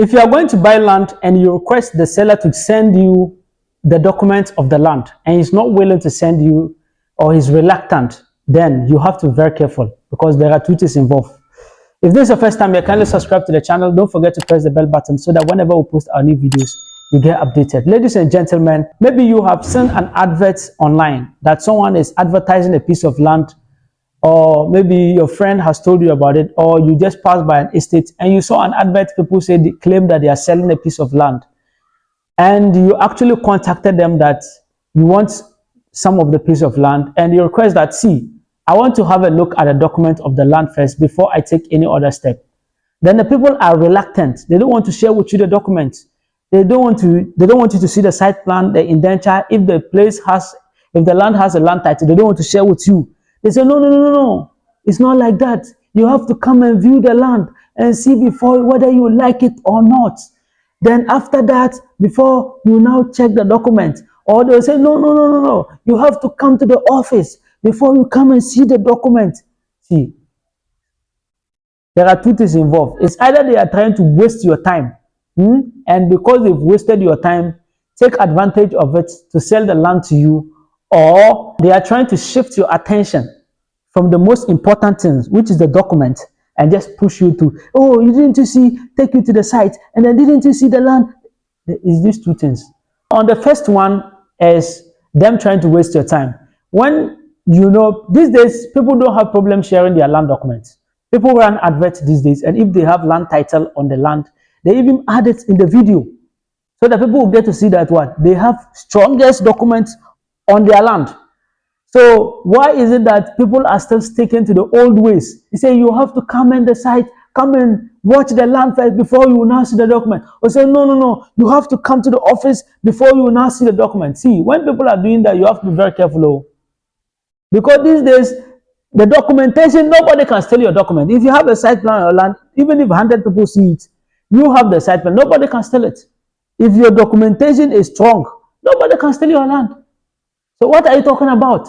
If you are going to buy land and you request the seller to send you the documents of the land and he's not willing to send you, or he's reluctant, then you have to be very careful because there are two things involved. If this is the first time, you kindly subscribe to the channel. Don't forget to press the bell button so that whenever we post our new videos, you get updated. Ladies and gentlemen, maybe you have seen an advert online that someone is advertising a piece of land, or maybe your friend has told you about it, or you just passed by an estate and you saw an advert, people say they claim that they are selling a piece of land, and you actually contacted them that you want some of the piece of land, and you request that, see, I want to have a look at the document of the land first before I take any other step. Then the people are reluctant. They don't want to share with you the documents. They don't want you to see the site plan, the indenture. If the land has a land title, they don't want to share with you. They say, no. It's not like that. You have to come and view the land and see before whether you like it or not. Then after that, before you now check the document. Or they'll say, no. You have to come to the office before you come and see the document. See, there are two things involved. It's either they are trying to waste your time, and because they've wasted your time, take advantage of it to sell the land to you, or they are trying to shift your attention from the most important things, which is the document, and just push you to, oh, you didn't see, take you to the site, and then didn't you see the land? There is these two things. On the first one is them trying to waste your time. When these days, people don't have problem sharing their land documents. People run adverts these days, and if they have land title on the land, they even add it in the video so that people will get to see that what they have strongest documents on their land. So why is it that people are still sticking to the old ways? You say you have to come in the site, come and watch the land first before you now see the document. Or say no, you have to come to the office before you now see the document. See, when people are doing that, you have to be very careful. Because these days, the documentation, nobody can steal your document. If you have a site plan on your land, even if 100 people see it, you have the site plan, nobody can steal it. If your documentation is strong, nobody can steal your land. So what are you talking about?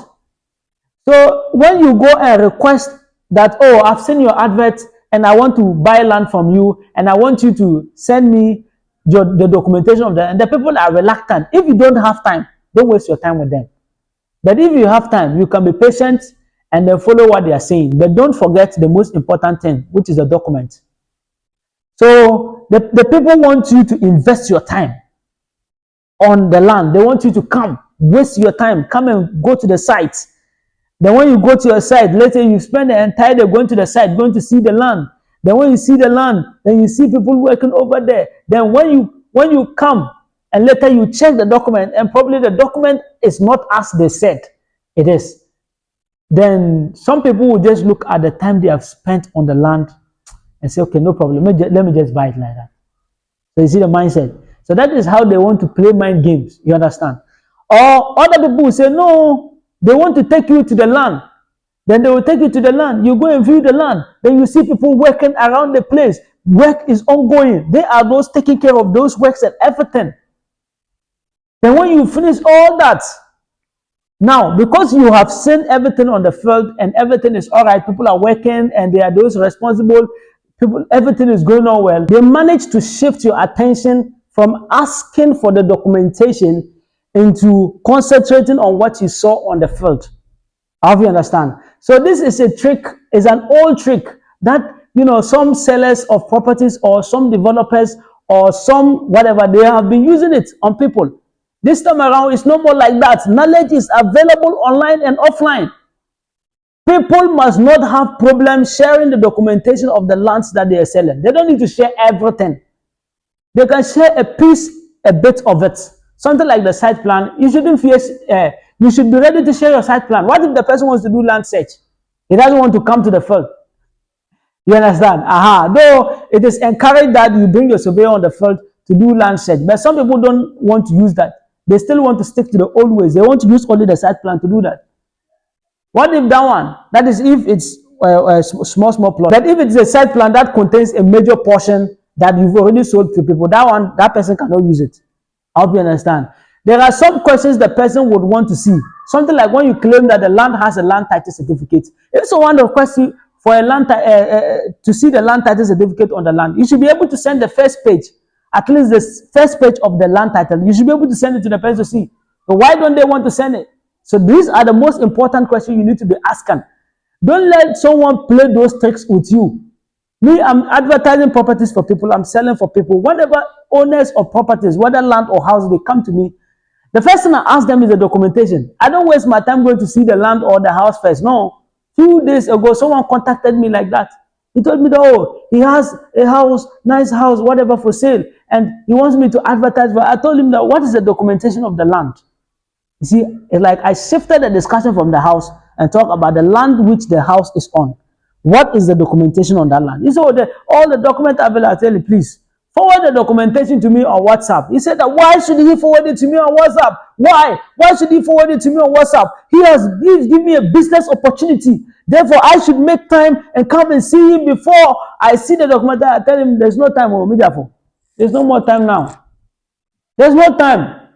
So when you go and request that, oh, I've seen your advert and I want to buy land from you and I want you to send me the documentation of that, and the people are reluctant. If you don't have time, don't waste your time with them. But if you have time, you can be patient and then follow what they are saying. But don't forget the most important thing, which is the document. So the people want you to invest your time on the land. They want you to come, waste your time, come and go to the site. Then when you go to your site, let's say you spend the entire day going to the site, going to see the land. Then when you see the land, then you see people working over there. Then when you come and later you check the document, and probably the document is not as they said it is, then some people will just look at the time they have spent on the land and say, okay, no problem, let me just buy it like that. So you see the mindset. So that is how they want to play mind games, you understand? Or other people will say, no, they want to take you to the land. Then they will take you to the land. You go and view the land. Then you see people working around the place. Work is ongoing. They are those taking care of those works and everything. Then when you finish all that, now, because you have seen everything on the field and everything is all right, people are working and they are those responsible, people, everything is going on well, they manage to shift your attention from asking for the documentation into concentrating on what you saw on the field. I hope you understand. So this is a trick, is an old trick that, some sellers of properties or some developers or some whatever, they have been using it on people. This time around, it's no more like that. Knowledge is available online and offline. People must not have problems sharing the documentation of the lands that they are selling. They don't need to share everything. They can share a bit of it. Something like the site plan. You shouldn't fear. You should be ready to share your site plan. What if the person wants to do land search? He doesn't want to come to the field. You understand? Though it is encouraged that you bring your surveyor on the field to do land search, but some people don't want to use that. They still want to stick to the old ways. They want to use only the site plan to do that. What if that one? That is if it's a small plot. But if it's a site plan that contains a major portion that you've already sold to people, that person cannot use it. I hope you understand. There are some questions the person would want to see. Something like when you claim that the land has a land title certificate. If someone requests you for a land to see the land title certificate on the land, you should be able to send the first page at least the first page of the land title. You should be able to send it to the person to see. So why don't they want to send it? So these are the most important questions you need to be asking. Don't let someone play those tricks with you. Me, I'm advertising properties for people. I'm selling for people. Whatever owners of properties, whether land or house, they come to me. The first thing I ask them is the documentation. I don't waste my time going to see the land or the house first. No. Few days ago, someone contacted me like that. He told me that, oh, he has a house, nice house, whatever for sale. And he wants me to advertise. But I told him that, what is the documentation of the land? You see, it's like I shifted the discussion from the house and talk about the land which the house is on. What is the documentation on that land? He said, oh, all the documents available. I tell you, please, forward the documentation to me on WhatsApp. He said that, why should he forward it to me on WhatsApp? Why? Why should he forward it to me on WhatsApp? He has given me a business opportunity. Therefore, I should make time and come and see him before I see the document. I tell him, there's no time for me, therefore. There's no more time now. There's no time.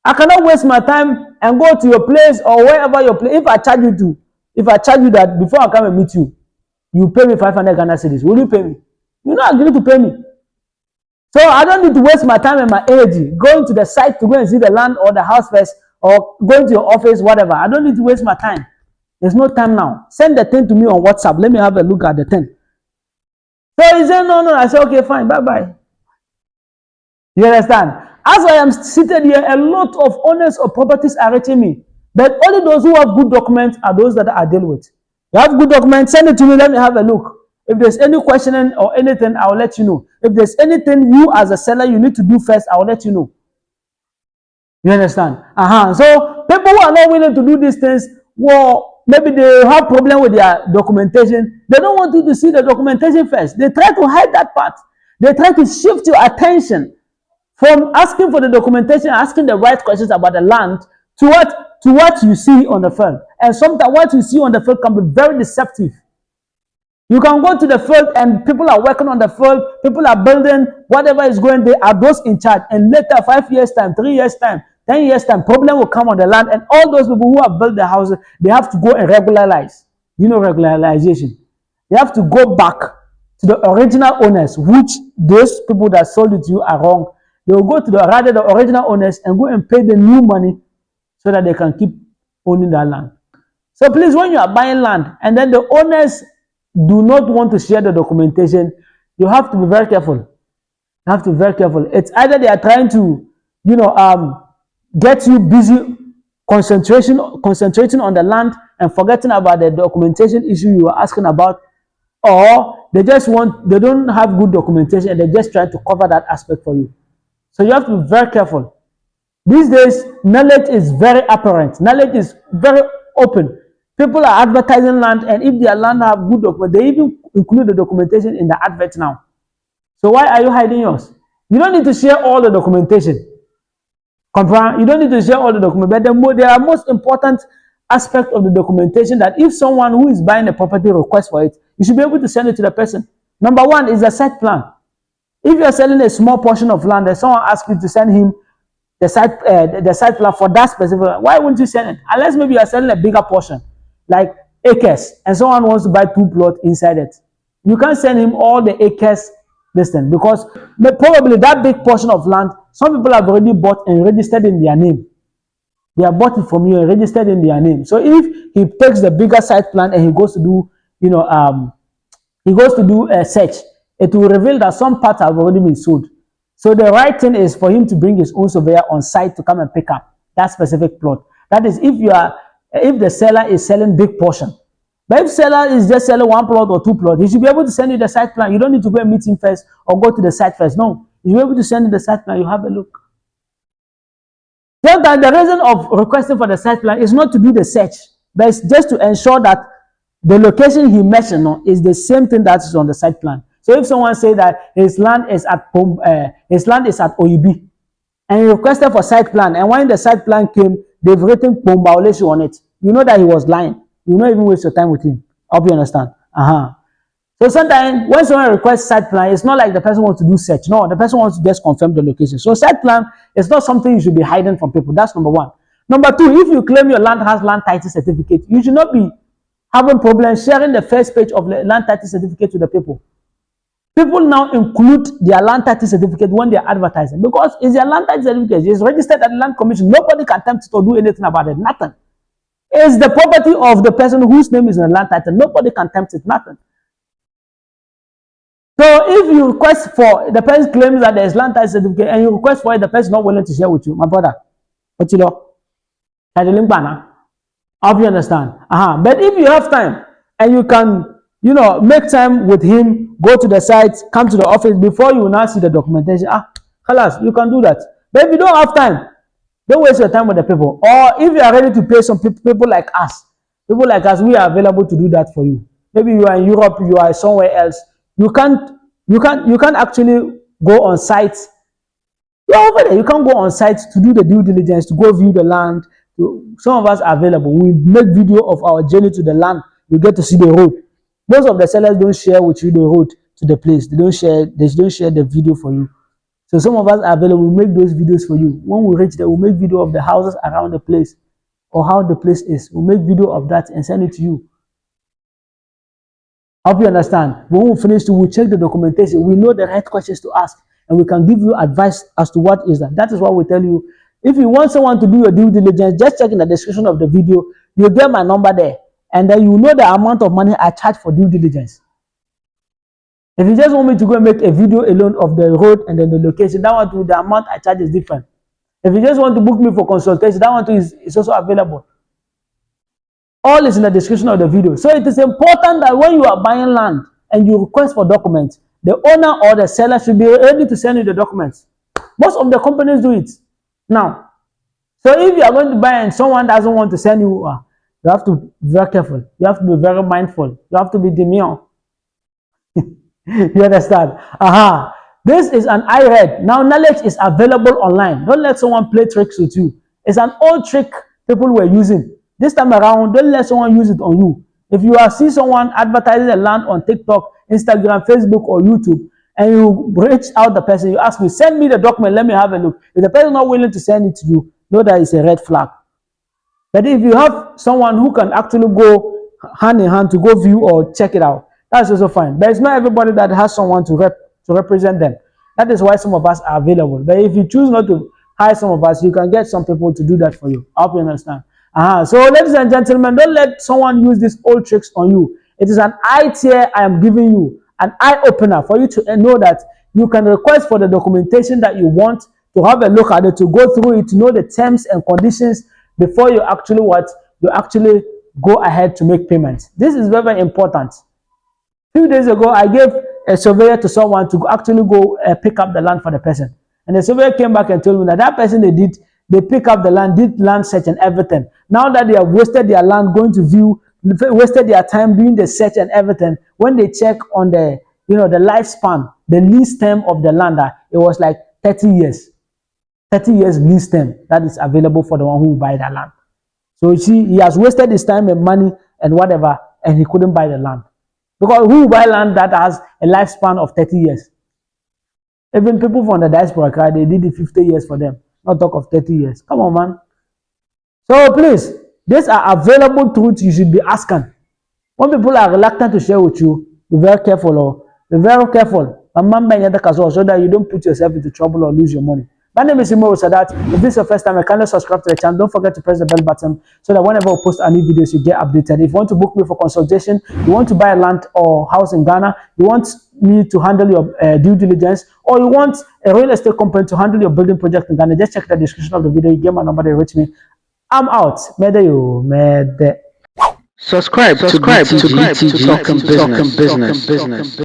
I cannot waste my time and go to your place or wherever your place. If I charge you that before I come and meet you, you pay me 500 Ghana cedis. Will you pay me? You not agree to pay me. So I don't need to waste my time and my energy going to the site to go and see the land or the house first, or going to your office, whatever. I don't need to waste my time. There's no time now. Send the thing to me on WhatsApp. Let me have a look at the thing. So he said, no. I said, okay, fine, bye-bye. You understand? As I am seated here, a lot of owners of properties are reaching me. But only those who have good documents are those that I deal with. You have good documents, send it to me, let me have a look. If there's any questioning or anything, I'll let you know. If there's anything you as a seller you need to do first, I'll let you know. You understand? So people who are not willing to do these things, well, maybe they have problem with their documentation. They don't want you to see the documentation first. They try to hide that part. They try to shift your attention from asking for the documentation, asking the right questions about the land, to what you see on the field. And sometimes what you see on the field can be very deceptive. You can go to the field and people are working on the field, people are building, whatever is going, they are those in charge. And later, 5 years time, 3 years time, 10 years time, problem will come on the land. And all those people who have built the houses, they have to go and regularize. You know, regularization. They have to go back to the original owners, which those people that sold it to you are wrong. They will go to the original owners and go and pay the new money so that they can keep owning that land. So please, when you are buying land and then the owners do not want to share the documentation, you have to be very careful. You have to be very careful. It's either they are trying to, get you busy concentrating on the land and forgetting about the documentation issue you were asking about, or they don't have good documentation and they're just trying to cover that aspect for you. So you have to be very careful. These days, knowledge is very apparent. Knowledge is very open. People are advertising land, and if their land have good document, they even include the documentation in the advert now. So why are you hiding yours? You don't need to share all the documentation. You don't need to share all the documentation. But there are most important aspect of the documentation that if someone who is buying a property requests for it, you should be able to send it to the person. Number one is the site plan. If you are selling a small portion of land and someone asks you to send him the site plan for that specific, why wouldn't you send it? Unless maybe you are selling a bigger portion, like acres, and someone wants to buy 2 plots inside it. You can't send him all the acres distance, because probably that big portion of land, some people have already bought and registered in their name. They have bought it from you and registered in their name. So if he takes the bigger site plan and he goes to do, a search, it will reveal that some parts have already been sold. So the right thing is for him to bring his own surveyor on site to come and pick up that specific plot. That is if the seller is selling big portion. But if seller is just selling 1 plot or 2 plots, he should be able to send you the site plan. You don't need to go and meet him first or go to the site first. No, you should be able to send you the site plan. You have a look. Just that the reason of requesting for the site plan is not to do the search, but it's just to ensure that the location he mentioned is the same thing that is on the site plan. So if someone say that his land is at Oyibi, and he requested for site plan, and when the site plan came, they've written Pombaoleshu on it, you know that he was lying. You don't even waste your time with him. I hope you understand. So sometimes when someone requests site plan, it's not like the person wants to do search. No, the person wants to just confirm the location. So site plan is not something you should be hiding from people. That's number one. Number two, if you claim your land has land title certificate, you should not be having problems sharing the first page of the land title certificate to the people. People now include their land title certificate when they are advertising because it's their land title certificate. It's registered at the Land Commission. Nobody can attempt to do anything about it. Nothing. It's the property of the person whose name is in the land title. Nobody can attempt it. Nothing. So if you request for, the person claims that there is land title certificate and you request for it, the person is not willing to share with you, my brother. What you know? I hope you understand. But if you have time and you can, make time with him, go to the site, come to the office before you now see the documentation. Halas, you can do that. But if you don't have time, don't waste your time with the people. Or if you are ready to pay some people like us, we are available to do that for you. Maybe you are in Europe, you are somewhere else. You can't actually go on site. You're over there. You can't go on site to do the due diligence, to go view the land. Some of us are available. We make video of our journey to the land. You get to see the road. Most of the sellers don't share with you the road to the place. They don't share the video for you. So some of us are available. We make those videos for you. When we reach there, we'll make video of the houses around the place or how the place is. We'll make video of that and send it to you. I hope you understand. When we finish, we'll check the documentation. We know the right questions to ask and we can give you advice as to what is that. That is what we tell you. If you want someone to do your due diligence, just check in the description of the video. You'll get my number there. And then you know the amount of money I charge for due diligence. If you just want me to go and make a video alone of the road and then the location, that one too, the amount I charge is different. If you just want to book me for consultation, that one too is also available. All is in the description of the video. So it is important that when you are buying land and you request for documents, the owner or the seller should be ready to send you the documents. Most of the companies do it now. So if you are going to buy and someone doesn't want to send you, you have to be very careful. You have to be very mindful. You have to be demure. You understand? This is an I-read. Now knowledge is available online. Don't let someone play tricks with you. It's an old trick people were using. This time around, don't let someone use it on you. If you see someone advertising a land on TikTok, Instagram, Facebook, or YouTube, and you reach out the person, you ask me, send me the document, let me have a look. If the person is not willing to send it to you, know that it's a red flag. But if you have someone who can actually go hand in hand to go view or check it out, that's also fine. But it's not everybody that has someone to represent them. That is why some of us are available. But if you choose not to hire some of us, you can get some people to do that for you. I hope you understand. So ladies and gentlemen, don't let someone use these old tricks on you. It is an eye tear I am giving you, an eye opener for you to know that you can request for the documentation that you want, to have a look at it, to go through it, to know the terms and conditions before you actually go ahead to make payments. This is very, very important. A few days ago, I gave a surveyor to someone to actually go pick up the land for the person. And the surveyor came back and told me that that person they pick up the land, did land search and everything. Now that they have wasted their land going to view, wasted their time doing the search and everything, when they check on the lifespan, the lease term of the land, it was like 30 years. 30 years lease term that is available for the one who will buy that land. So you see, he has wasted his time and money and whatever, and he couldn't buy the land. Because who will buy land that has a lifespan of 30 years? Even people from the diaspora, they did it 50 years for them. Not talk of 30 years. Come on, man. So please, these are available truths you should be asking. When people are reluctant to share with you, be very careful. Be very careful. So that you don't put yourself into trouble or lose your money. My name is Imoru Sadat. If this is your first time, kindly subscribe to the channel. Don't forget to press the bell button so that whenever we post any videos, you get updated. If you want to book me for consultation, you want to buy a land or house in Ghana, you want me to handle your due diligence, or you want a real estate company to handle your building project in Ghana, just check the description of the video. You get my number, they reach me. I'm out. Subscribe to Talking Business.